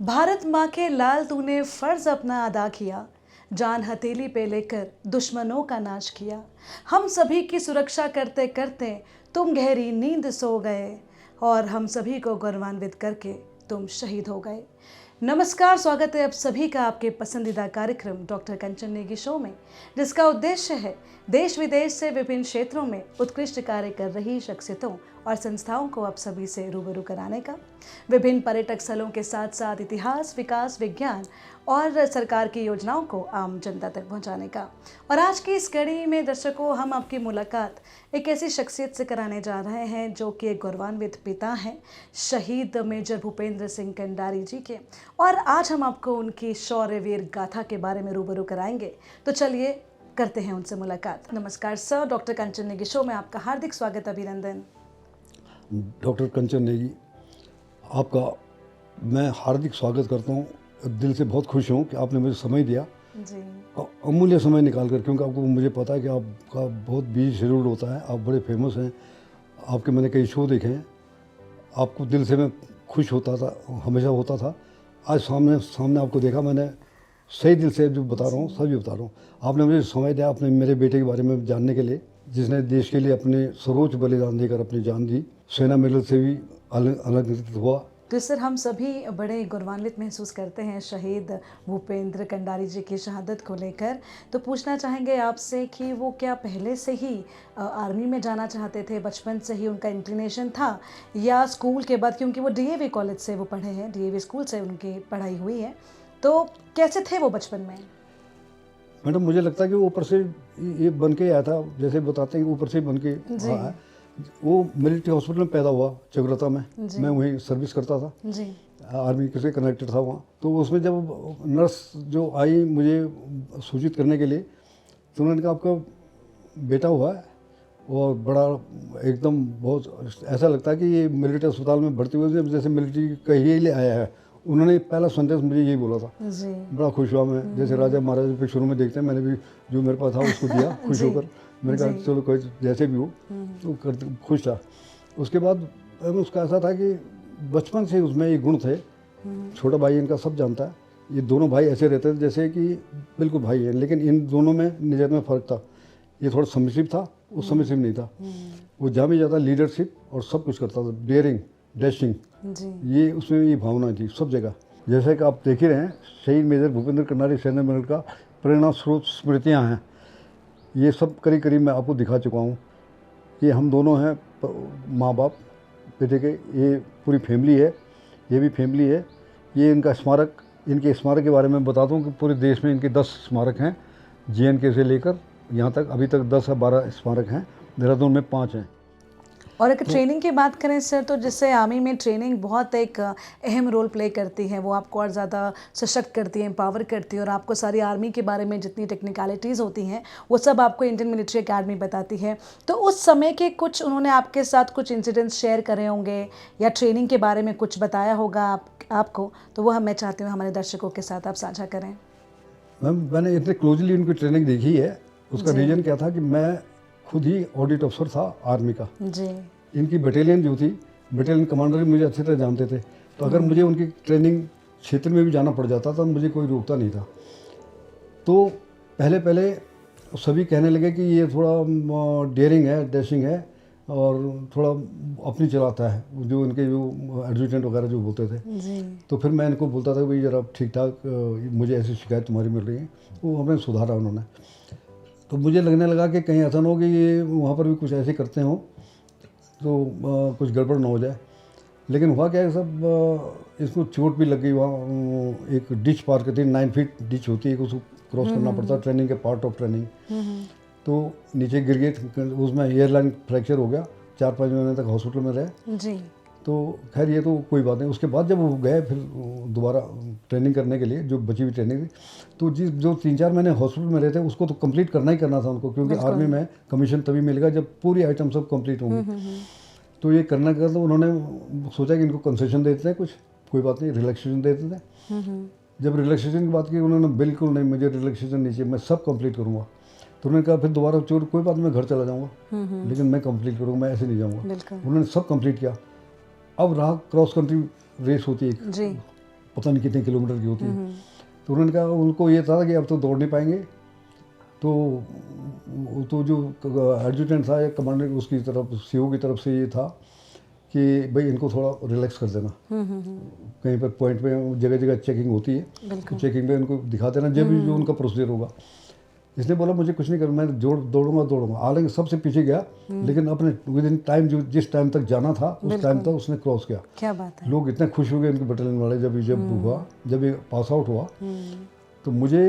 भारत माँ के लाल तूने फर्ज अपना अदा किया, जान हथेली पे लेकर दुश्मनों का नाश किया। हम सभी की सुरक्षा करते करते तुम गहरी नींद सो गए और हम सभी को गौरवान्वित करके तुम शहीद हो गए। नमस्कार, स्वागत है आप सभी का आपके पसंदीदा कार्यक्रम डॉक्टर कंचन नेगी शो में, जिसका उद्देश्य है देश विदेश से विभिन्न क्षेत्रों में उत्कृष्ट कार्य कर रही शख्सियतों और संस्थाओं को आप सभी से रूबरू कराने का, विभिन्न पर्यटक स्थलों के साथ साथ इतिहास, विकास, विज्ञान और सरकार की योजनाओं को आम जनता तक पहुंचाने का। और आज की इस कड़ी में दर्शकों, हम आपकी मुलाकात एक ऐसी शख्सियत से कराने जा रहे हैं जो कि एक गौरवान्वित पिता हैं, शहीद मेजर भूपेंद्र सिंह कंडारी जी के। और आज हम आपको उनकी शौर्यवीर गाथा के बारे में रूबरू कराएंगे। तो चलिए करते हैं उनसे मुलाकात। नमस्कार सर, डॉक्टर कंचन नेगी शो में आपका हार्दिक स्वागत, अभिनंदन। डॉक्टर कंचन नेगी, आपका मैं हार्दिक स्वागत करता हूँ। दिल से बहुत खुश हूँ कि आपने मुझे समय दिया जी। अमूल्य समय निकाल कर, क्योंकि आपको मुझे पता है कि आपका बहुत बिजी शेड्यूल होता है। आप बड़े फेमस हैं, आपके मैंने कई शो देखे हैं। आपको दिल से मैं खुश होता था, हमेशा होता था। आज सामने आपको देखा, मैंने सही दिल से जो बता रहा हूँ सभी बता रहा हूँ। आपने मुझे समय दिया, आपने मेरे बेटे के बारे में जानने के लिए, जिसने देश के लिए अपने सर्वोच्च बलिदान देकर अपनी जान दी, सेना मेडल से भी अलंकृत हुआ। तो सर, हम सभी बड़े गौरवान्वित महसूस करते हैं शहीद भूपेंद्र कंडारी जी की शहादत को लेकर। तो पूछना चाहेंगे आपसे कि वो क्या पहले से ही आर्मी में जाना चाहते थे, बचपन से ही उनका इंक्लिनेशन था, या स्कूल के बाद, क्योंकि वो डीएवी कॉलेज से वो पढ़े हैं, डीएवी स्कूल से उनकी पढ़ाई हुई है, तो कैसे थे वो बचपन में? मैडम, मुझे लगता है कि ऊपर से ये बन के आया था, जैसे बताते हैं कि ऊपर से बन के आया है। वो मिलिट्री हॉस्पिटल में पैदा हुआ, चकराता में। मैं वहीं सर्विस करता था जी। आर्मी से कनेक्टेड था वहाँ। तो उसमें जब नर्स जो आई मुझे सूचित करने के लिए, तो उन्होंने कहा आपका बेटा हुआ है और बड़ा एकदम बहुत ऐसा लगता है कि ये मिलिट्री अस्पताल में भर्ती हुए जैसे मिलिट्री का ही ले आया है। उन्होंने पहला सेंटेंस मुझे यही बोला था जी। बड़ा खुश हुआ मैं, जैसे राजा महाराजा पिक्चरों में देखते हैं, मैंने भी जो मेरे पास था उसको दिया खुश होकर। मैंने कहा चलो कोई जैसे भी हो, तो खुश था। उसके बाद उसका ऐसा था कि बचपन से उसमें ये गुण थे। छोटा भाई इनका सब जानता है, ये दोनों भाई ऐसे रहते थे जैसे कि बिल्कुल भाई हैं, लेकिन इन दोनों में निजत में फ़र्क था। ये थोड़ा सबमिसिव था, वो सबमिसिव नहीं था। वो जहाँ भी जाता लीडरशिप और सब कुछ करता था, डेयरिंग, डैशिंग, ये उसमें ये भावना थी सब जगह। जैसे कि आप देख ही रहे हैं, शहीद मेजर भूपेंद्र कंडारी सेना मेडल का प्रेरणा स्रोत स्मृतियाँ हैं। ये सब करीब करीब मैं आपको दिखा चुका हूँ। ये हम दोनों हैं माँ बाप बेटे के, ये पूरी फैमिली है, ये भी फैमिली है। ये इनका स्मारक, इनके स्मारक के बारे में बता दूँ कि पूरे देश में इनके 10 स्मारक हैं, JNK से लेकर यहाँ तक अभी तक 10 या 12 स्मारक हैं। देहरादून में 5 हैं। और अगर ट्रेनिंग की बात करें सर, तो जैसे आर्मी में ट्रेनिंग बहुत एक अहम रोल प्ले करती है। वो आपको और ज़्यादा सशक्त करती है, एम्पावर करती है, और आपको सारी आर्मी के बारे में जितनी टेक्निकलिटीज़ होती हैं वो सब आपको इंडियन मिलिट्री अकेडमी बताती है। तो उस समय के कुछ उन्होंने आपके साथ कुछ इंसिडेंट्स शेयर करे होंगे, या ट्रेनिंग के बारे में कुछ बताया होगा आपको, तो वो मैं चाहती हूँ हमारे दर्शकों के साथ आप साझा करें। मैम, मैंने इतने क्लोजली उनकी ट्रेनिंग देखी है। उसका रीज़न क्या था कि मैं खुद ही ऑडिट अफसर था आर्मी का जी। इनकी बटालियन जो थी, बटालियन कमांडर भी मुझे अच्छी तरह जानते थे। तो अगर मुझे उनकी ट्रेनिंग क्षेत्र में भी जाना पड़ जाता था, मुझे कोई रोकता नहीं था। तो पहले सभी कहने लगे कि ये थोड़ा डेयरिंग है, डैशिंग है, और थोड़ा अपनी चलाता है, जो इनके जो एडजुटेंट वगैरह जो बोलते थे जी। तो फिर मैं इनको बोलता था कि भाई जरा ठीक ठाक, मुझे ऐसी शिकायत तुम्हारी मिल रही है। वो हमें सुधारा उन्होंने। तो मुझे लगने लगा कि कहीं ऐसा ना हो कि ये वहाँ पर भी कुछ ऐसे करते हों तो कुछ गड़बड़ ना हो जाए। लेकिन हुआ क्या है, सब इसको चोट भी लग गई। वहाँ एक डिच पार करती है, 9 फीट डिच होती है, उसको क्रॉस करना पड़ता है, ट्रेनिंग के पार्ट ऑफ ट्रेनिंग। तो नीचे गिर गए, उसमें एयरलाइन फ्रैक्चर हो गया। 4-5 महीने तक हॉस्पिटल में रहे जी। तो खैर ये तो कोई बात नहीं। उसके बाद जब वो गए फिर दोबारा ट्रेनिंग करने के लिए, जो बची हुई ट्रेनिंग थी, तो जो 3-4 महीने हॉस्पिटल में रहे थे उसको तो कंप्लीट करना ही करना था उनको, क्योंकि आर्मी में कमीशन तभी मिलेगा जब पूरी आइटम सब कंप्लीट होंगी। तो ये करना कर, तो उन्होंने सोचा कि इनको कंसेशन देते हैं, कुछ कोई बात नहीं, रिलैक्सेशन देते थे। जब रिलैक्सेशन की बात की, उन्होंने बिल्कुल नहीं, मुझे रिलैक्सेशन नहीं चाहिए, मैं सब कंप्लीट करूँगा। तो उन्होंने कहा फिर दोबारा चोट कोई बात नहीं, मैं घर चला जाऊँगा, लेकिन मैं कंप्लीट करूँगा, मैं ऐसे नहीं जाऊँगा। उन्होंने सब कंप्लीट किया। अब रहा क्रॉस कंट्री रेस होती है जी। पता नहीं कितने किलोमीटर की होती है। तो उन्होंने कहा, उनको ये था कि अब तो दौड़ नहीं पाएंगे, तो जो एडजुटेंट था या कमांडर उसकी तरफ, सीओ की तरफ से ये था कि भाई इनको थोड़ा रिलैक्स कर देना, कहीं पर पॉइंट पे जगह जगह चेकिंग होती है, तो चेकिंग पे उनको दिखा देना जब भी जो उनका प्रोसीजर होगा। इसने बोला मुझे कुछ नहीं करना, मैं दौड़ूंगा। हालांकि सबसे पीछे गया, लेकिन अपने विद इन टाइम जो जिस टाइम तक जाना था उस टाइम तक उसने क्रॉस किया। क्या बात है। लोग इतने खुश हो गए उनके बटालियन वाले जब ये पास आउट हुआ। तो मुझे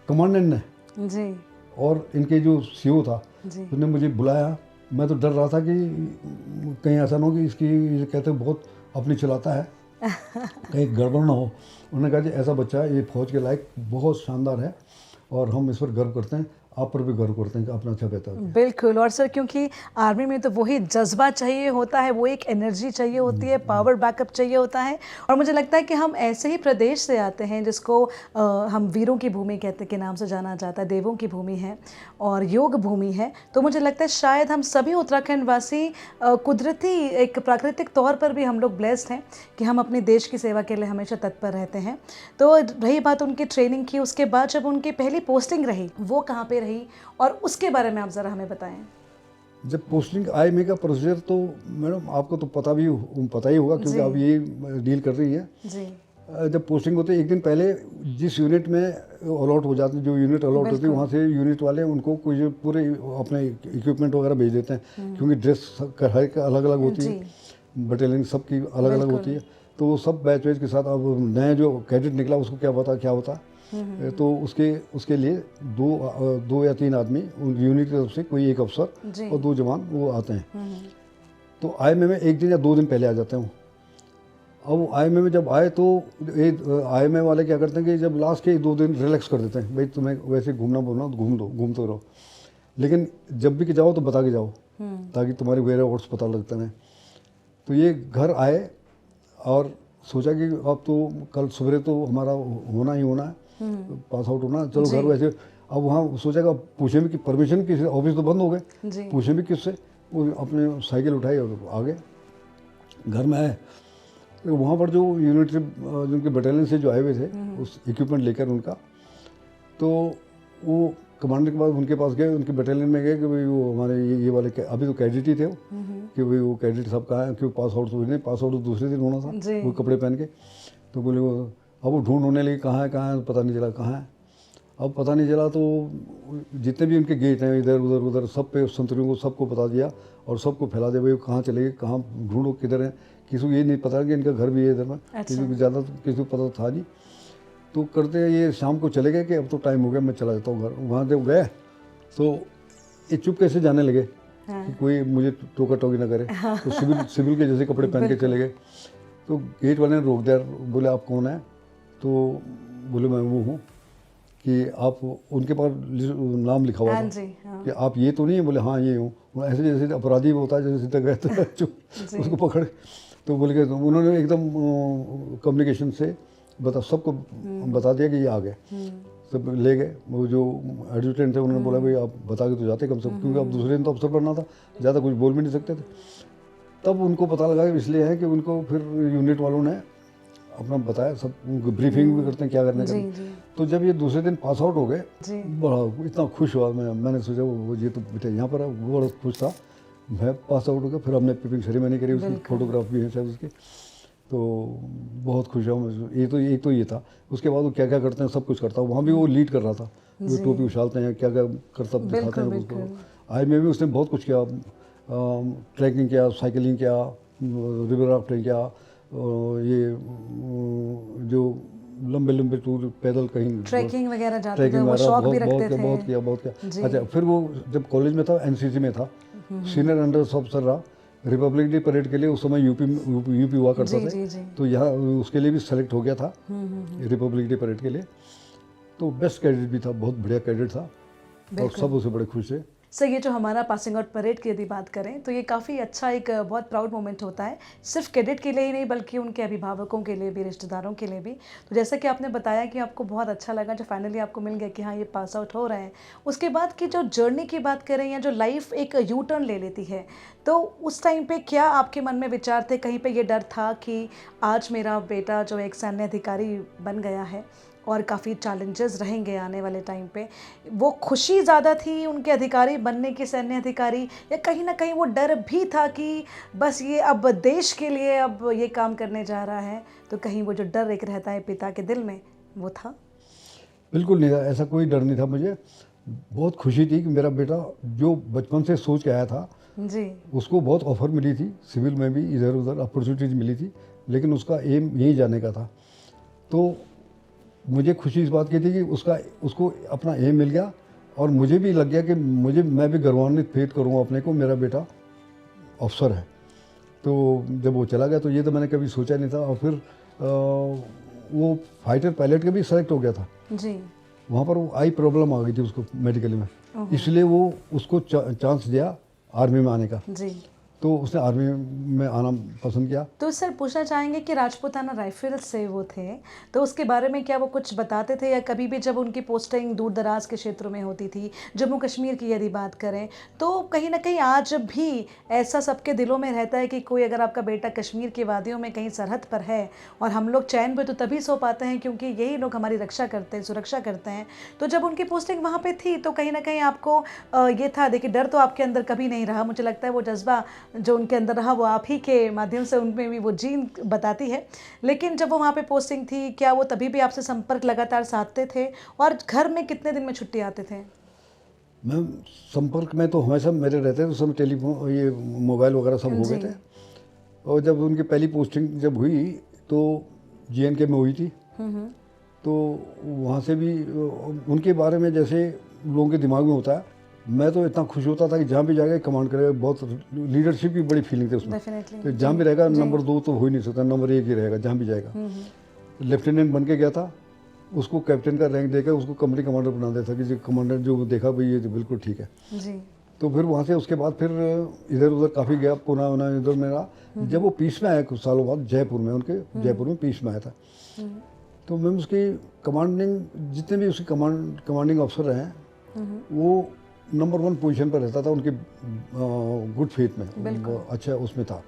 कमांडेंट ने जी और इनके जो सीओ था उसने मुझे बुलाया। मैं तो डर रहा था कि कहीं ऐसा ना हो कि इसकी, ये कहते हैं बहुत अपनी चलाता है, कहीं गड़बड़ ना हो। उन्होंने कहा कि ऐसा बच्चा है, ये फौज के लायक बहुत शानदार है और हम इस पर गर्व करते हैं, आप पर भी गर्व करते हैं कि आपने अच्छा बेहतर किया। बिल्कुल। और सर क्योंकि आर्मी में तो वही जज्बा चाहिए होता है, वो एक एनर्जी चाहिए होती है, पावर बैकअप चाहिए होता है। और मुझे लगता है कि हम ऐसे ही प्रदेश से आते हैं जिसको हम वीरों की भूमि कहते के नाम से जाना जाता है, देवों की भूमि है और योग भूमि है। तो मुझे लगता है शायद हम सभी उत्तराखंड वासी कुदरती एक प्राकृतिक तौर पर भी हम लोग ब्लेस्ड हैं कि हम अपने देश की सेवा के लिए हमेशा तत्पर रहते हैं। तो रही बात उनकी ट्रेनिंग की, उसके बाद जब उनकी पहली पोस्टिंग रही वो कहाँ पे रही और उसके बारे में आप जरा हमें बताएं। जब पोस्टिंग IMA का प्रोसीजर, तो मैडम आपको तो पता ही होगा क्योंकि आप ये डील कर रही है जी। जब पोस्टिंग होती है एक दिन पहले जिस यूनिट में अलॉट हो जाती है, जो यूनिट अलॉट होती है वहाँ से यूनिट वाले उनको कुछ पूरे अपने इक्विपमेंट वगैरह भेज देते हैं, क्योंकि ड्रेस हर एक अलग अलग होती है, बटालियन सबकी अलग अलग होती है। तो वो सब बैच के साथ, अब नया जो कैडेट निकला उसको क्या होता तो उसके लिए दो या तीन आदमी यूनिट की तरफ से, कोई एक अफसर और 2 जवान वो आते हैं। तो IMA में 1 दिन या 2 दिन पहले आ जाते हैं। अब IMA में जब आए तो IMA वाले क्या करते हैं कि जब लास्ट के 2 दिन रिलैक्स कर देते हैं, भाई तुम्हें वैसे घूमना बोलना तो घूमते रहो, लेकिन जब भी जाओ तो बता के जाओ ताकि तुम्हारे वेयर आउट्स पता लगते हैं। तो ये घर आए और सोचा कि अब तो कल सुबह तो हमारा होना ही होना है, पास आउट होना, चलो घर वैसे। अब वहाँ सोचा कि पूछे भी कि परमिशन किससे, ऑफिस तो बंद हो गए, पूछे भी किससे। वो अपने साइकिल उठाई और आ गए, घर में आए। तो वहाँ पर जो यूनिट से, जिनके बटालियन से जो आए हुए थे उस इक्विपमेंट लेकर उनका, तो वो कमांडर के पास, उनके पास गए, उनके बटालियन में गए कि भाई वो हमारे ये वाले अभी तो कैडेट ही थे वो, कि भाई वो कैडेट सब कहाँ है, क्योंकि पास आउट तो दूसरे दिन होना था वो कपड़े पहन के। तो बोले वो, अब वो ढूंढ होने लगी कहाँ है, पता नहीं चला कहाँ है। अब पता नहीं चला तो जितने भी उनके गेट हैं इधर उधर सब पे संतरियों को सबको बता दिया और सबको फैला दिया, भाई कहाँ चले गए, कहाँ ढूंढो, किधर है। किसी को ये नहीं पता कि इनका घर भी है इधर में, किसी को ज़्यादा किसी को पता था नहीं। तो करते ये शाम को चले गए कि अब तो टाइम हो गया, मैं चला जाता हूँ घर। वहाँ जब गए तो ये चुप कैसे जाने लगे कि कोई मुझे टोका टोकी ना करे। तो सिविल के जैसे कपड़े पहन के चले गए। तो गेट वाले ने रोक दिया, बोले आप कौन है? तो बोले मैं वो हूँ कि आप, उनके पास नाम लिखा हुआ था कि आप ये तो नहीं है? बोले हाँ ये हूँ। ऐसे जैसे अपराधी होता है, जैसे सीधा गए तो चुप उसको पकड़। तो बोले कि उन्होंने एकदम कम्युनिकेशन से सबको बता दिया कि ये आ गए, सब ले गए। वो जो एडजुटेंट थे उन्होंने बोला भाई आप बता के तो जाते कम से कम, क्योंकि अब दूसरे दिन तो अफसर बनना था, ज़्यादा कुछ बोल भी नहीं सकते थे। तब उनको पता लगा, इसलिए है कि उनको फिर यूनिट वालों ने अपना बताया, सब ब्रीफिंग भी करते हैं क्या करने का। तो जब ये दूसरे दिन पास आउट हो गए, बड़ा इतना खुश हुआ मैंने सोचा वो ये तो बेटा यहाँ पर है, वो बड़ा खुश था। मैं पास आउट हो गया, फिर हमने पिपिंग सेरेमनी करी, उसकी फोटोग्राफ भी है शायद उसकी। तो बहुत खुश हुआ। एक तो ये था। उसके बाद वो क्या क्या करते हैं सब कुछ करता हूँ। वहाँ भी वो लीड कर रहा था, वो टोपी उछालते हैं, क्या क्या करतब दिखाते हैं उसको। IMA भी उसने बहुत कुछ किया, ट्रैकिंग किया, साइकिलिंग किया, रिवर राफ्टिंग किया, ये जो लंबे टूर पैदल कहीं ट्रैकिंग वगैरह जाते थे, वो शौक भी रखते थे। बहुत किया। अच्छा, फिर वो जब कॉलेज में था NCC में था, सीनियर अंडर ऑफिसर रहा। रिपब्लिक डे परेड के लिए उस समय यूपी हुआ करता था, तो यहाँ उसके लिए भी सेलेक्ट हो गया था रिपब्लिक डे परेड के लिए। तो बेस्ट कैडेट भी था, बहुत बढ़िया कैडेट था और सब उसे बड़े खुश थे। सर ये जो हमारा पासिंग आउट परेड की यदि बात करें तो ये काफ़ी अच्छा एक बहुत प्राउड मोमेंट होता है, सिर्फ कैडेट के लिए ही नहीं बल्कि उनके अभिभावकों के लिए भी, रिश्तेदारों के लिए भी। तो जैसा कि आपने बताया कि आपको बहुत अच्छा लगा जब फाइनली आपको मिल गया कि हाँ ये पास आउट हो रहे हैं। उसके बाद की जो जर्नी की बात करें या जो लाइफ एक यू टर्न ले लेती है, तो उस टाइम पे क्या आपके मन में विचार थे, कहीं पे ये डर था कि आज मेरा बेटा जो एक सैन्य अधिकारी बन गया है और काफ़ी चैलेंजेस रहेंगे आने वाले टाइम पे, वो खुशी ज़्यादा थी उनके अधिकारी बनने की, सैन्य अधिकारी, या कहीं ना कहीं वो डर भी था कि बस ये अब देश के लिए अब ये काम करने जा रहा है, तो कहीं वो जो डर एक रहता है पिता के दिल में वो था? बिल्कुल नहीं था, ऐसा कोई डर नहीं था। मुझे बहुत खुशी थी कि मेरा बेटा जो बचपन से सोच के आया था जी उसको बहुत ऑफर मिली थी, सिविल में भी इधर उधर अपॉर्चुनिटीज मिली थी, लेकिन उसका एम यहीं जाने का था। तो मुझे खुशी इस बात की थी कि उसको अपना एम मिल गया, और मुझे भी लग गया कि मैं भी गौरवान्वित फील करूँगा अपने को, मेरा बेटा अफसर है। तो जब वो चला गया तो ये तो मैंने कभी सोचा नहीं था। और फिर वो फाइटर पायलट के भी सेलेक्ट हो गया था जी। वहाँ पर। वो आई प्रॉब्लम आ गई थी उसको मेडिकली में, इसलिए वो उसको चांस दिया आर्मी में आने का। जी। तो उसने आर्मी में आना पसंद किया। तो सर पूछना चाहेंगे कि राजपूताना राइफल से वो थे, तो उसके बारे में क्या वो कुछ बताते थे, या कभी भी जब उनकी पोस्टिंग दूर दराज के क्षेत्रों में होती थी, जम्मू कश्मीर की यदि बात करें, तो कहीं ना कहीं आज भी ऐसा सबके दिलों में रहता है कि कोई अगर आपका बेटा कश्मीर की वादियों में कहीं सरहद पर है, और हम लोग चैन पे तो तभी सो पाते हैं क्योंकि यही लोग हमारी रक्षा करते हैं, सुरक्षा करते हैं, तो जब उनकी पोस्टिंग वहाँ पर थी तो कहीं ना कहीं आपको ये था, देखिए डर तो आपके अंदर कभी नहीं रहा, मुझे लगता है वो जज्बा जो उनके अंदर रहा वो आप ही के माध्यम से उनमें भी वो जीन बताती है। लेकिन जब वो वहाँ पे पोस्टिंग थी, क्या वो तभी भी आपसे संपर्क लगातार साधते थे, और घर में कितने दिन में छुट्टी आते थे? मैम संपर्क में तो हमेशा मेरे रहते थे, उस समय टेलीफोन ये मोबाइल वगैरह सब हो गए थे। और जब उनकी पहली पोस्टिंग जब हुई तो JNK में हुई थी, तो वहाँ से भी उनके बारे में जैसे लोगों के दिमाग में होता है, मैं तो इतना खुश होता था कि जहाँ भी जाएगा कमांड करेगा, बहुत लीडरशिप की बड़ी फीलिंग थी उसमें। तो जहाँ भी रहेगा नंबर 2 तो हो ही नहीं सकता, नंबर 1 ही रहेगा जहाँ भी जाएगा। लेफ्टिनेंट बन के गया था, उसको कैप्टन का रैंक देकर उसको कंपनी कमांडर बना दिया था कि जो कमांडर जो देखा भाई ये तो बिल्कुल ठीक है जी। तो फिर वहाँ से उसके बाद फिर इधर उधर काफ़ी गया, पुणे उना इधर मेरा। जब वो पीस में आया कुछ सालों बाद जयपुर में, उनके जयपुर में पीस में आया था, तो मैम उसकी कमांडिंग जितने भी उसके कमांडिंग अफसर हैं वो नंबर 1 पोजीशन पर रहता था उनके गुड फेथ में, वो अच्छा उसमें था।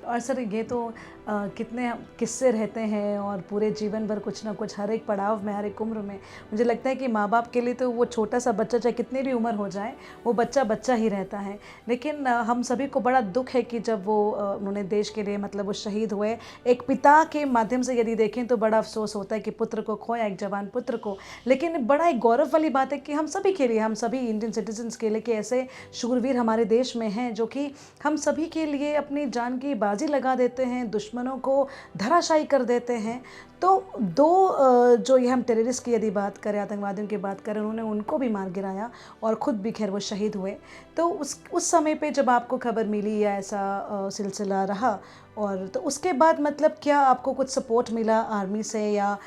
और सर ये तो कितने किस्से रहते हैं, और पूरे जीवन भर कुछ ना कुछ हर एक पड़ाव में, हर एक उम्र में, मुझे लगता है कि माँ बाप के लिए तो वो छोटा सा बच्चा चाहे कितनी भी उम्र हो जाए वो बच्चा बच्चा ही रहता है। लेकिन हम सभी को बड़ा दुख है कि जब वो उन्होंने देश के लिए मतलब वो शहीद हुए, एक पिता के माध्यम से यदि देखें तो बड़ा अफसोस होता है कि पुत्र को खोया, एक जवान पुत्र को। लेकिन बड़ा एक गौरव वाली बात है कि हम सभी के लिए, हम सभी इंडियन सिटीजन्स के लिए कि ऐसे शूरवीर हमारे देश में हैं जो कि हम सभी के लिए अपनी जान की बाजी लगा देते हैं, दुश्मनों को धराशायी कर देते हैं। तो दो जो ये हम टेररिस्ट की यदि बात करें, आतंकवादियों की बात करें, उन्होंने उनको भी मार गिराया और ख़ुद भी खैर वो शहीद हुए। तो उस समय पे जब आपको खबर मिली या ऐसा सिलसिला रहा, और तो उसके बाद मतलब क्या आपको कुछ सपोर्ट मिला आर्मी से, या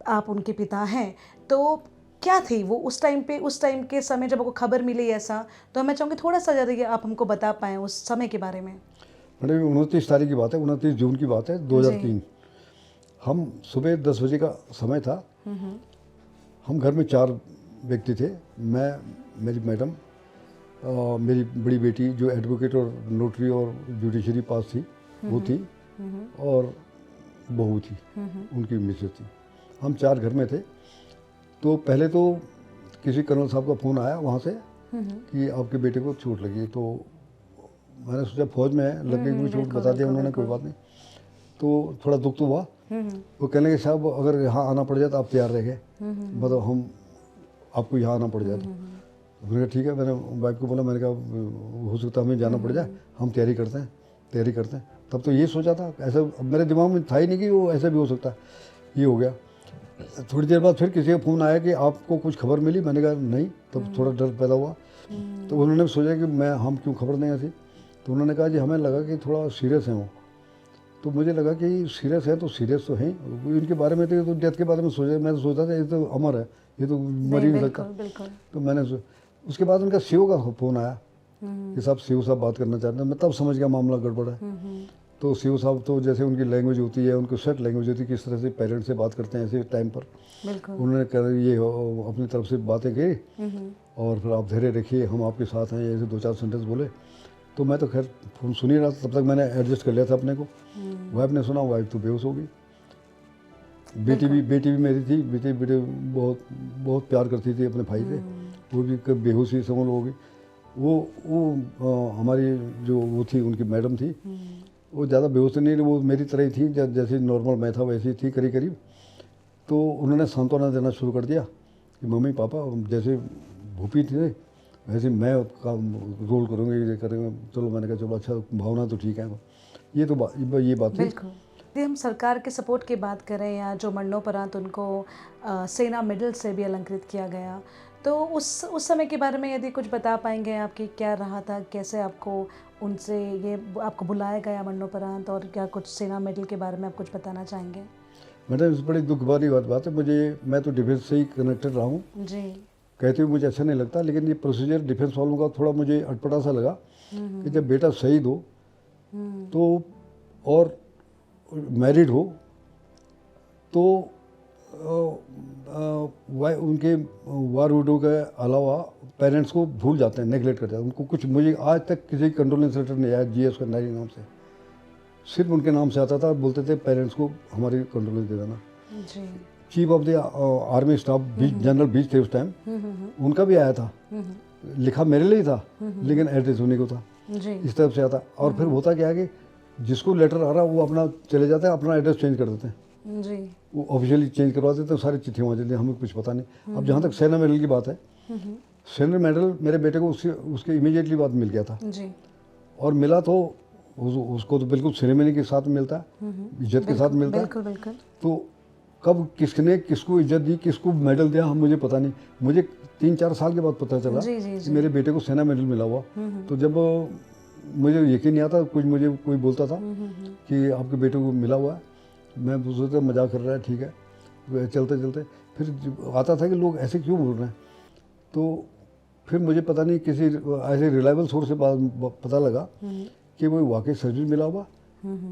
आप उनके पिता हैं तो क्या थी वो उस टाइम पे, उस टाइम के समय जब आपको खबर मिली ऐसा, तो मैं चाहूँगी थोड़ा सा ज़्यादा आप हमको बता पाएँ उस समय के बारे में। मैडम 29 तारीख की बात है, 29 जून की बात है 2003। हम सुबह 10 बजे का समय था। हम घर में 4 व्यक्ति थे, मैं, मेरी मैडम, मेरी बड़ी बेटी जो एडवोकेट और नोटरी और जुडिशरी पास थी वो थी, और बहू थी, उनकी मिसेज थी। हम 4 घर में थे। तो पहले तो किसी कर्नल साहब का फ़ोन आया वहाँ से कि आपके बेटे को चोट लगी। तो मैंने सोचा फौज में है, लग गई कोई चोट, बता दिया उन्होंने, कोई बात नहीं। तो थोड़ा दुख तो हुआ। वो कहने के साहब अगर यहाँ आना पड़ जाए तो आप तैयार रह गए, मतलब हम आपको यहाँ आना पड़ जाए तो मैंने कहा ठीक है। मैंने वाइफ को बोला, मैंने कहा हो सकता है हमें जाना पड़ जाए, हम तैयारी करते हैं। तब तो ये सोचा था, ऐसा मेरे दिमाग में था ही नहीं कि वो ऐसा भी हो सकता है। ये हो गया। थोड़ी देर बाद फिर किसी का फ़ोन आया कि आपको कुछ खबर मिली। मैंने कहा नहीं। तब थोड़ा डर पैदा हुआ। तो उन्होंने सोचा कि हम क्यों खबर नहीं ऐसी। तो उन्होंने कहा जी हमें लगा कि थोड़ा सीरियस है वो। तो मुझे लगा कि सीरियस है तो सीरियस तो है। इनके बारे में तो डेथ के बारे में सोचा, मैं तो सोचता था ये तो अमर है, ये तो मर ही नहीं सकता। तो मैंने उसके बाद उनका सीओ का फ़ोन आया कि साहब सीओ साहब बात करना चाहते हैं। मैं तब समझ गया मामला गड़बड़ है। तो सीओ साहब तो जैसे उनकी लैंग्वेज होती है, उनको सेट लैंग्वेज होती है, किस तरह से पेरेंट्स से बात करते हैं ऐसे टाइम पर, उन्होंने कहा ये अपनी तरफ से बातें की और फिर आप धैर्य रखिए, हम आपके साथ हैं, ऐसे 2-4 सेंटेंस बोले। तो मैं तो खैर फोन सुन ही रहा था, तब तक मैंने एडजस्ट कर लिया था अपने को। वाइफ ने सुना, वाइफ तो बेहोश हो गई। बेटी भी मेरी थी, बेटी बहुत बहुत प्यार करती थी अपने भाई से, वो भी कब बेहोशी समझ लो हो गई। वो हमारी जो वो थी उनकी मैडम थी, वो ज़्यादा बेहोश नहीं, वो मेरी तरह ही थी, जैसे नॉर्मल मैं था वैसी थी करीब करीब। तो उन्होंने सांत्वना देना शुरू कर दिया कि मम्मी पापा जैसे भूपी थे वैसे मैं का रोल करूँगी, ये करेंगे। चलो मैंने कहा चलो अच्छा, भावना तो ठीक है। ये बात थी। यदि हम सरकार के सपोर्ट की बात करें या जो मरणोपरांत उनको सेना मेडल से भी अलंकृत किया गया, तो उस समय के बारे में यदि कुछ बता पाएंगे आप कि क्या रहा था, कैसे आपको उनसे ये आपको बुलाया गया मरणोपरांत, और क्या कुछ सेना मेडल के बारे में आप कुछ बताना चाहेंगे? मैडम, इस बड़ी दुख भरी बात है। मैं तो डिफेंस से ही कनेक्टेड रहा हूँ जी। कहते हुए मुझे अच्छा नहीं लगता, लेकिन ये प्रोसीजर डिफेंस वालों का थोड़ा मुझे अटपटा सा लगा कि जब बेटा शहीद हो तो और मैरिड हो तो उनके वार विडो के अलावा पेरेंट्स को भूल जाते हैं, नेगलेक्ट करते हैं उनको। कुछ मुझे आज तक किसी कंडोलेंस लेटर नहीं आया GS कन्नारी नाम से, सिर्फ उनके नाम से आता था, बोलते थे पेरेंट्स को हमारी कंडोलेंस दे देना। जी। Chief of the army staff general बीच थे उस टाइम, उनका भी आया था, लिखा मेरे लिए ही था लेकिन एड्रेस उन्हीं को था। जी। इस तरफ से आता। और फिर होता क्या है कि जिसको लेटर आ रहा वो अपना चले जाते हैं, अपना एड्रेस चेंज कर देते हैं। जी। वो ऑफिशियली चेंज करवा देते हैं, सारी चिट्ठियाँ वहाँ चलती हैं, हमें कुछ पता नहीं। अब जहाँ तक सेना मेडल की बात है, सेना मेडल मेरे बेटे को उसके इमीडिएटली बाद मिल गया था। जी। और मिला तो उसको तो बिल्कुल सेरेमनी के साथ मिलता है, इज्जत के साथ मिलता है। बिल्कुल बिल्कुल। तो कब किसने किसको इज्जत दी, किसको मेडल दिया, हम मुझे पता नहीं। मुझे 3-4 साल के बाद पता चला कि मेरे बेटे को सेना मेडल मिला हुआ। तो जब मुझे यकीन नहीं आता, मुझे कोई बोलता था कि आपके बेटे को मिला हुआ है, मैं सोचता मजाक कर रहा है, ठीक है। चलते चलते फिर आता था कि लोग ऐसे क्यों बोल रहे हैं। तो फिर मुझे पता नहीं किसी ऐसे रिलायबल सोर्स से पता लगा कि वो वाकई सर्विस मिला हुआ।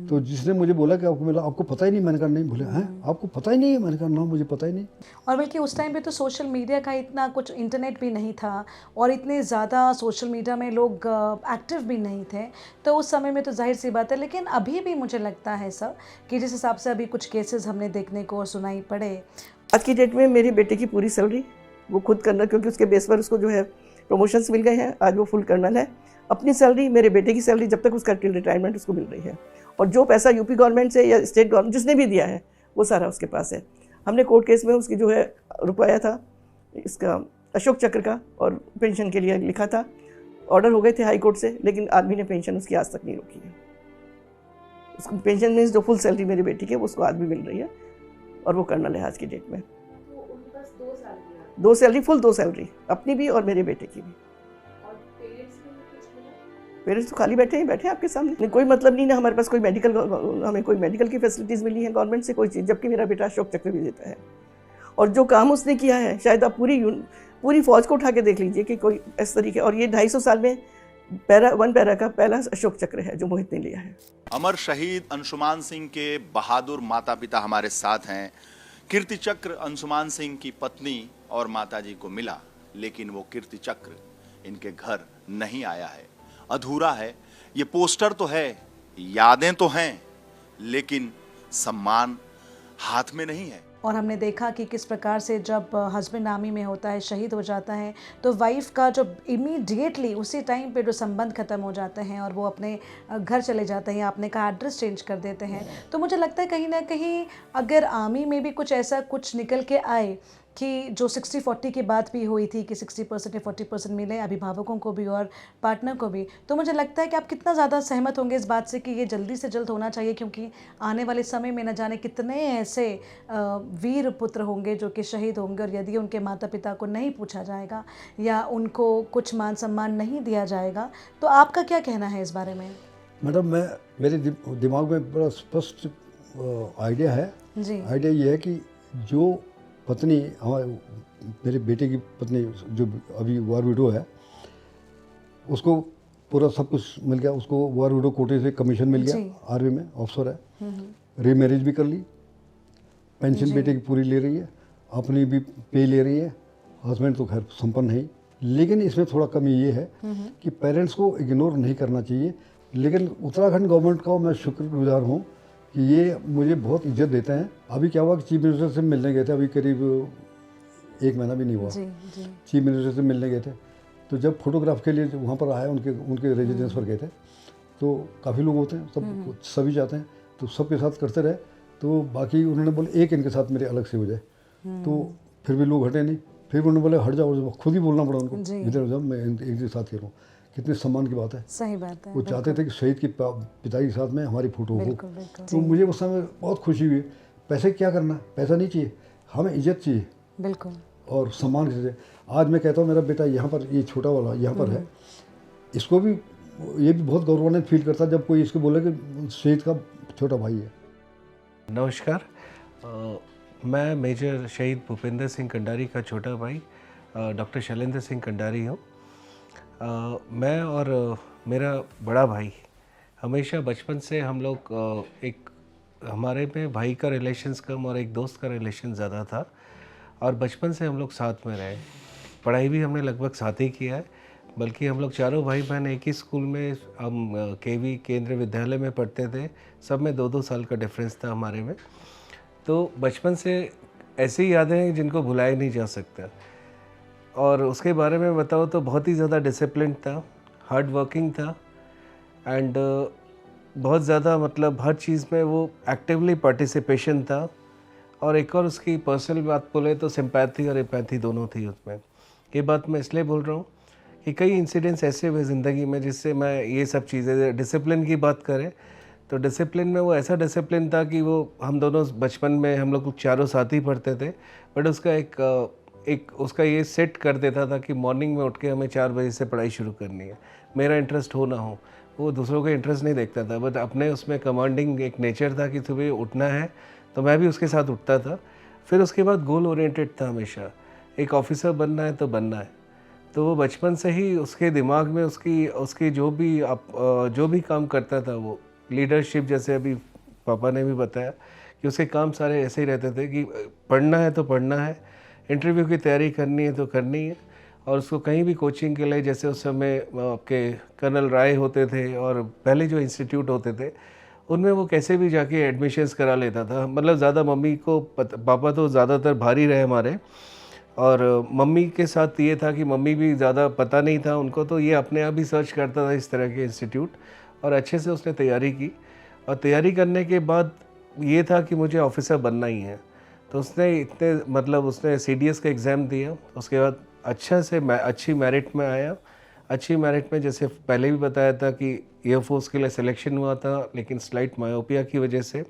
तो जिसने मुझे बोला कि आपको मिला, आपको पता ही नहीं, मैंने कहा नहीं। बोले हैं आपको पता ही नहीं है, मैंने कहा ना मुझे पता ही नहीं। और बल्कि उस टाइम पे तो सोशल मीडिया का इतना कुछ, इंटरनेट भी नहीं था और इतने ज़्यादा सोशल मीडिया में लोग एक्टिव भी नहीं थे, तो उस समय में तो जाहिर सी बात है। लेकिन अभी भी मुझे लगता है सर कि जिस हिसाब से अभी कुछ केसेस हमने देखने को और सुनाई पड़े, आज की डेट में मेरी बेटे की पूरी सैलरी वो खुद करना, क्योंकि उसके बेस पर उसको जो है प्रमोशंस मिल गए हैं, आज वो फुल कर्नल है। अपनी सैलरी, मेरे बेटे की सैलरी जब तक उसका टिल रिटायरमेंट उसको मिल रही है, और जो पैसा यूपी गवर्नमेंट से या स्टेट गवर्नमेंट जिसने भी दिया है वो सारा उसके पास है। हमने कोर्ट केस में उसकी जो है रुपया था इसका अशोक चक्र का, और पेंशन के लिए लिखा था, ऑर्डर हो गए थे हाई कोर्ट से, लेकिन आदमी ने पेंशन उसकी आज तक नहीं रोकी है। उसको पेंशन मीन्स जो फुल सैलरी मेरी बेटी की है वो उसको आज भी मिल रही है, और वो कर्नल है आज की डेट में। तो उनके पास 2 सैलरी, 2 सैलरी, फुल 2 सैलरी, अपनी भी और मेरे बेटे की भी। और पेरेंट्स को कुछ मिला? पेरेंट्स तो खाली बैठे हैं, बैठे हैं आपके सामने। कोई मतलब नहीं ना, हमारे पास कोई मेडिकल, हमें कोई मेडिकल की फैसिलिटीज़ मिली है गवर्नमेंट से, कोई चीज़, जबकि मेरा बेटा अशोक चक्र भी देता है। और जो काम उसने किया है, शायद आप पूरी फौज को उठा के देख लीजिए कि कोई इस तरीके, और ये 250 साल में पैरा का पहला अशोक चक्र है जो मोहित ने लिया है। अमर शहीद अंशुमान सिंह के बहादुर माता पिता हमारे साथ हैं। कीर्ति चक्र अंशुमान सिंह की पत्नी और माताजी को मिला, लेकिन वो कीर्ति चक्र इनके घर नहीं आया है, अधूरा है। ये पोस्टर तो है, यादें तो हैं, लेकिन सम्मान हाथ में नहीं है। और हमने देखा कि किस प्रकार से जब हस्बैंड आर्मी में होता है, शहीद हो जाता है, तो वाइफ का जो इमीडिएटली उसी टाइम पे जो संबंध खत्म हो जाते हैं और वो अपने घर चले जाते हैं, आपने कहा एड्रेस चेंज कर देते हैं। तो मुझे लगता है कहीं ना कहीं अगर आर्मी में भी कुछ ऐसा कुछ निकल के आए कि जो 60-40 की बात भी हुई थी कि 60% या 40% मिले अभिभावकों को भी और पार्टनर को भी, तो मुझे लगता है कि आप कितना ज़्यादा सहमत होंगे इस बात से कि ये जल्दी से जल्द होना चाहिए, क्योंकि आने वाले समय में न जाने कितने ऐसे वीर पुत्र होंगे जो कि शहीद होंगे, और यदि उनके माता पिता को नहीं पूछा जाएगा या उनको कुछ मान सम्मान नहीं दिया जाएगा, तो आपका क्या कहना है इस बारे में? मैडम, मेरे दिमाग में बड़ा स्पष्ट आइडिया है जी। आइडिया ये है कि जो पत्नी, हमारे मेरे बेटे की पत्नी जो अभी वार विडो है, उसको पूरा सब कुछ मिल गया। उसको वार विडो कोटे से कमीशन मिल गया, आर्मी में ऑफिसर है, रीमैरिज भी कर ली, पेंशन बेटे की पूरी ले रही है, अपनी भी पे ले रही है। हस्बैंड तो खैर संपन्न है ही, लेकिन इसमें थोड़ा कमी ये है कि पेरेंट्स को इग्नोर नहीं करना चाहिए। लेकिन उत्तराखंड गवर्नमेंट का मैं शुक्रगुजार हूँ कि ये मुझे बहुत इज्जत देते हैं। अभी क्या हुआ कि चीफ मिनिस्टर से मिलने गए थे, अभी करीब 1 महीना भी नहीं हुआ, जी जी चीफ मिनिस्टर से मिलने गए थे। तो जब फोटोग्राफ के लिए वहाँ पर आए, उनके रेजिडेंस पर गए थे, तो काफ़ी लोग होते हैं, सभी जाते हैं, तो सबके साथ करते रहे। तो बाकी उन्होंने बोले एक इनके साथ मेरे अलग से हो जाए, तो फिर भी लोग हटे नहीं। फिर उन्होंने बोले हट जाओ, खुद ही बोलना पड़ा उनको, जी। इधर जाओ, मैं एक के साथ करूँ। कितने सम्मान की बात है। सही बात है। वो चाहते थे कि शहीद के पिता के साथ में हमारी फ़ोटो हो। बिल्कुल बिल्कुल तो मुझे उस समय बहुत खुशी हुई। पैसे क्या करना, पैसा नहीं चाहिए, हमें इज्जत चाहिए बिल्कुल। और सम्मान से। आज मैं कहता हूँ मेरा बेटा यहाँ पर, ये छोटा वाला यहाँ पर है, इसको भी ये भी बहुत गौरवान्वित फील करता है जब कोई इसको बोले कि शहीद का छोटा भाई है। नमस्कार, मैं मेजर शहीद भूपेंद्र सिंह कंडारी का छोटा भाई डॉक्टर शैलेंद्र सिंह कंडारी हूँ। मैं और मेरा बड़ा भाई हमेशा बचपन से हम लोग एक हमारे में भाई का रिलेशंस कम और एक दोस्त का रिलेशन ज़्यादा था, और बचपन से हम लोग साथ में रहे। पढ़ाई भी हमने लगभग साथ ही किया है, बल्कि हम लोग चारों भाई बहन एक ही स्कूल में, हम केवी केंद्रीय विद्यालय में पढ़ते थे। सब में 2-2 साल का डिफरेंस था हमारे में। तो बचपन से ऐसी यादें हैं जिनको भुलाया नहीं जा सकता। और उसके बारे में बताओ तो बहुत ही ज़्यादा डिसिप्लिन था, हार्ड वर्किंग था, एंड बहुत ज़्यादा मतलब हर चीज़ में वो एक्टिवली पार्टिसिपेशन था। और एक और उसकी पर्सनल बात बोले तो सिंपैथी और एपैथी दोनों थी उसमें। ये बात मैं इसलिए बोल रहा हूँ कि कई इंसिडेंट्स ऐसे हुए ज़िंदगी में जिससे मैं ये सब चीज़ें, डिसिप्लिन की बात करें तो डिसिप्लिन में वो ऐसा डिसिप्लिन था कि वो हम दोनों बचपन में हम लोग चारों साथ ही पढ़ते थे, बट उसका एक उसका ये सेट कर देता था कि मॉर्निंग में उठ के हमें 4 बजे से पढ़ाई शुरू करनी है। मेरा इंटरेस्ट हो ना हो, वो दूसरों का इंटरेस्ट नहीं देखता था, बट अपने उसमें कमांडिंग एक नेचर था कि सुबह उठना है, तो मैं भी उसके साथ उठता था। फिर उसके बाद गोल ओरिएंटेड था हमेशा, एक ऑफिसर बनना है तो बनना है। तो वो बचपन से ही उसके दिमाग में उसकी जो भी काम करता था, वो लीडरशिप, जैसे अभी पापा ने भी बताया कि उसके काम सारे ऐसे ही रहते थे कि पढ़ना है तो पढ़ना है, इंटरव्यू की तैयारी करनी है तो करनी है। और उसको कहीं भी कोचिंग के लिए, जैसे उस समय आपके कर्नल राय होते थे और पहले जो इंस्टीट्यूट होते थे, उनमें वो कैसे भी जाके एडमिशन्स करा लेता था। मतलब ज़्यादा मम्मी को पापा तो ज़्यादातर भारी रहे हमारे, और मम्मी के साथ ये था कि मम्मी भी ज़्यादा पता नहीं था उनको, तो ये अपने आप ही सर्च करता था इस तरह के इंस्टीट्यूट, और अच्छे से उसने तैयारी की। और तैयारी करने के बाद ये था कि मुझे ऑफिसर बनना ही है, तो उसने CDS का एग्ज़ाम दिया। उसके बाद अच्छी मेरिट में आया। अच्छी मेरिट में, जैसे पहले भी बताया था कि एयरफोर्स के लिए सिलेक्शन हुआ था, लेकिन स्लाइट मायोपिया की वजह से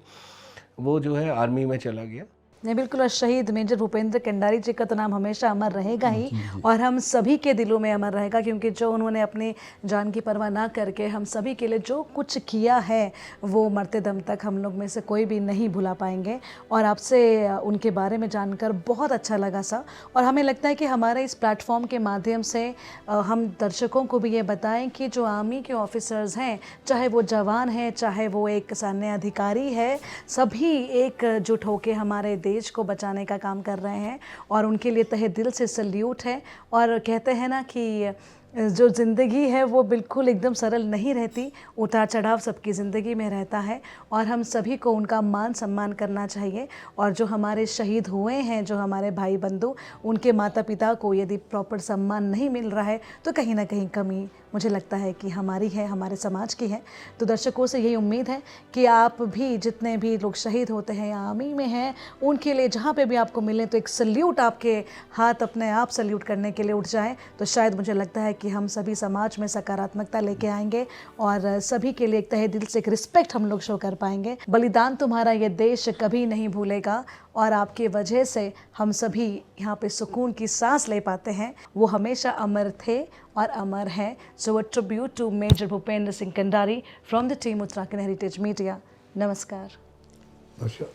वो जो है आर्मी में चला गया। नहीं बिल्कुल, और शहीद मेजर भूपेंद्र कंडारी जी का तो नाम हमेशा अमर रहेगा ही, और हम सभी के दिलों में अमर रहेगा, क्योंकि जो उन्होंने अपनी जान की परवाह ना करके हम सभी के लिए जो कुछ किया है, वो मरते दम तक हम लोग में से कोई भी नहीं भुला पाएंगे। और आपसे उनके बारे में जानकर बहुत अच्छा लगा सा, और हमें लगता है कि हमारे इस प्लेटफॉर्म के माध्यम से हम दर्शकों को भी ये बताएं कि जो आर्मी के ऑफिसर्स हैं, चाहे वो जवान हैं, चाहे वो एक सैन्य अधिकारी है, सभी एकजुट होकर हमारे देश को बचाने का काम कर रहे हैं, और उनके लिए तहे दिल से सल्यूट है। और कहते हैं ना कि जो ज़िंदगी है वो बिल्कुल एकदम सरल नहीं रहती, उतार चढ़ाव सबकी ज़िंदगी में रहता है, और हम सभी को उनका मान सम्मान करना चाहिए। और जो हमारे शहीद हुए हैं, जो हमारे भाई बंधु, उनके माता पिता को यदि प्रॉपर सम्मान नहीं मिल रहा है तो कहीं ना कहीं कमी मुझे लगता है कि हमारी है, हमारे समाज की है। तो दर्शकों से यही उम्मीद है कि आप भी, जितने भी लोग शहीद होते हैं या आर्मी में हैं, उनके लिए जहाँ पे भी आपको मिले तो एक सल्यूट, आपके हाथ अपने आप सल्यूट करने के लिए उठ जाए, तो शायद मुझे लगता है कि हम सभी समाज में सकारात्मकता लेके आएंगे, और सभी के लिए एक तहे दिल से एक रिस्पेक्ट हम लोग शो कर पाएंगे। बलिदान तुम्हारा ये देश कभी नहीं भूलेगा, और आपकी वजह से हम सभी यहाँ पे सुकून की सांस ले पाते हैं, वो हमेशा अमर थे और अमर है। So a tribute to major Bhupendra Singh Kandari from the team Uttarakhand heritage media. नमस्कार। अच्छा।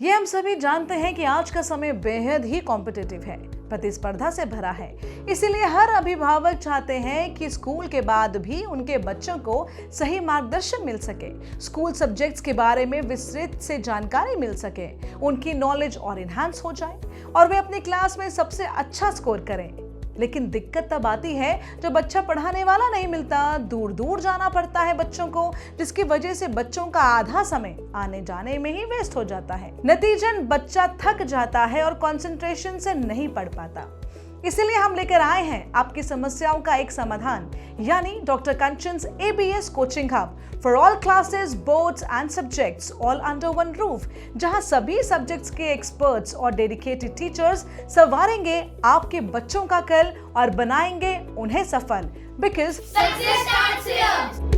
ये हम सभी जानते हैं कि आज का समय बेहद ही कॉम्पिटिटिव है, प्रतिस्पर्धा से भरा है। इसीलिए हर अभिभावक चाहते हैं कि स्कूल के बाद भी उनके बच्चों को सही मार्गदर्शन मिल सके, स्कूल सब्जेक्ट्स के बारे में विस्तृत से जानकारी मिल सके, उनकी नॉलेज और इन्हांस हो जाए और वे अपनी क्लास में सबसे अच्छा स्कोर करें। लेकिन दिक्कत तब आती है जब अच्छा पढ़ाने वाला नहीं मिलता, दूर दूर जाना पड़ता है बच्चों को, जिसकी वजह से बच्चों का आधा समय आने जाने में ही वेस्ट हो जाता है। नतीजन बच्चा थक जाता है और कंसंट्रेशन से नहीं पढ़ पाता। इसीलिए हम लेकर आए हैं आपकी समस्याओं का एक समाधान, यानी doctor Kanchan's ABS coaching hub for all classes, boards and subjects, all under one roof, जहां सभी सब्जेक्ट्स के एक्सपर्ट्स और डेडिकेटेड टीचर्स संवारेंगे आपके बच्चों का कल और बनाएंगे उन्हें सफल। Because Success starts here.